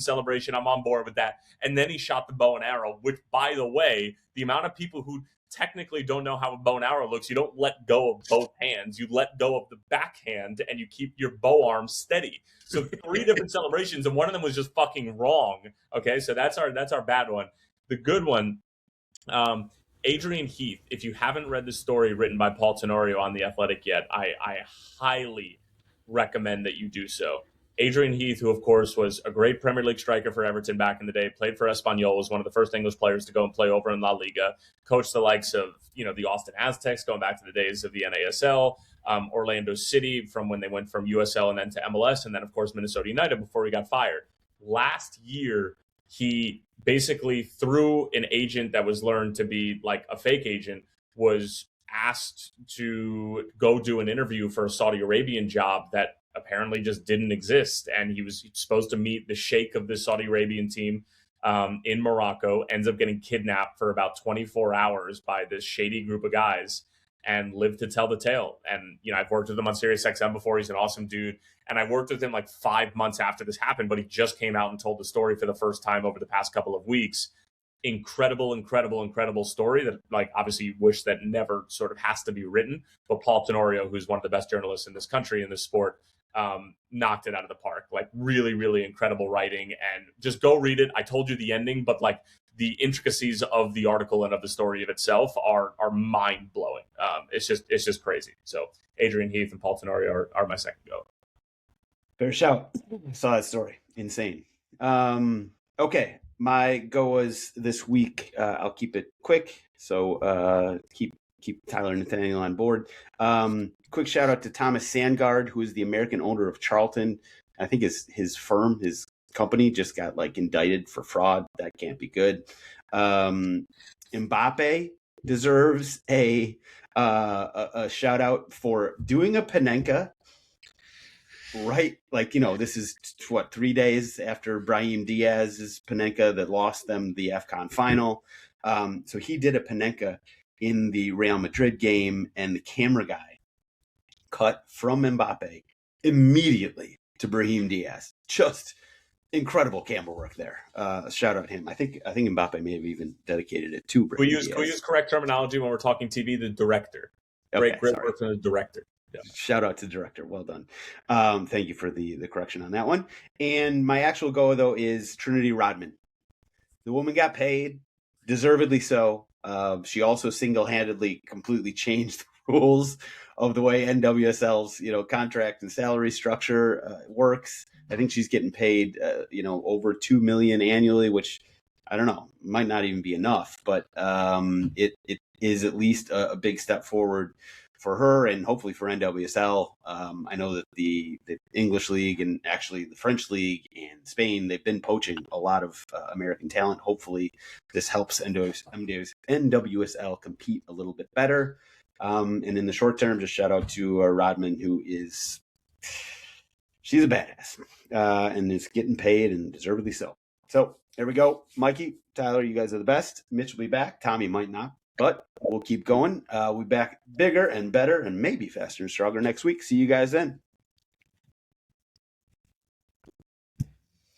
I'm on board with that. And then he shot the bow and arrow, which, by the way, the amount of people who technically don't know how a bow and arrow looks, you don't let go of both hands. You let go of the backhand, and you keep your bow arm steady. So 3 different celebrations, and one of them was just fucking wrong. Okay, so that's our bad one. The good one, Adrian Heath, if you haven't read the story written by Paul Tenorio on The Athletic yet, I highly recommend that you do so. Adrian Heath, who, of course, was a great Premier League striker for Everton back in the day, played for Espanyol, was one of the first English players to go and play over in La Liga, coached the likes of, the Austin Aztecs going back to the days of the NASL, Orlando City from when they went from USL and then to MLS, and then, of course, Minnesota United before he got fired. Last year, he basically, through an agent that was learned to be a fake agent, was asked to go do an interview for a Saudi Arabian job that apparently just didn't exist. And he was supposed to meet the sheikh of the Saudi Arabian team in Morocco, ends up getting kidnapped for about 24 hours by this shady group of guys and lived to tell the tale. And, I've worked with him on Sirius XM before. He's an awesome dude. And I worked with him 5 months after this happened, but he just came out and told the story for the first time over the past couple of weeks. Incredible story that obviously you wish that never sort of has to be written. But Paul Tenorio, who's one of the best journalists in this country, in this sport, knocked it out of the park. Really, really incredible writing, and just go read it. I told you the ending, but the intricacies of the article and of the story of itself are mind blowing. It's just crazy. So Adrian Heath and Paul Tenorio are my second go. Fair shout. I saw that story. Insane. Okay. My GOAWs this week, I'll keep it quick. So keep Tyler and Nathaniel on board. Quick shout out to Thomas Sandgaard, who is the American owner of Charlton. I think his firm, his company, just got indicted for fraud. That can't be good. Mbappe deserves a shout out for doing a Panenka. Right, this is 3 days after Brahim Diaz's Panenka that lost them the AFCON final. So he did a Panenka in the Real Madrid game, and the camera guy cut from Mbappe immediately to Brahim Diaz. Just incredible camera work there. Shout out him. I think Mbappe may have even dedicated it to We Brahim Diaz. use correct terminology when we're talking TV. The director. Great work from the director. Yeah. Shout out to the director. Well done. Thank you for the correction on that one. And my actual go, though, is Trinity Rodman. The woman got paid, deservedly so. She also single-handedly completely changed the rules of the way NWSL's contract and salary structure works. I think she's getting paid over $2 million annually, which I don't know, might not even be enough, but it is at least a big step forward for her and hopefully for NWSL. I know that the English League and actually the French League and Spain, they've been poaching a lot of American talent. Hopefully this helps NWSL compete a little bit better. And in the short term, just shout out to Rodman, she's a badass and is getting paid and deservedly so. So there we go. Mikey, Tyler, you guys are the best. Mitch will be back. Tommy might not. But we'll keep going. We'll be back bigger and better and maybe faster and stronger next week. See you guys then.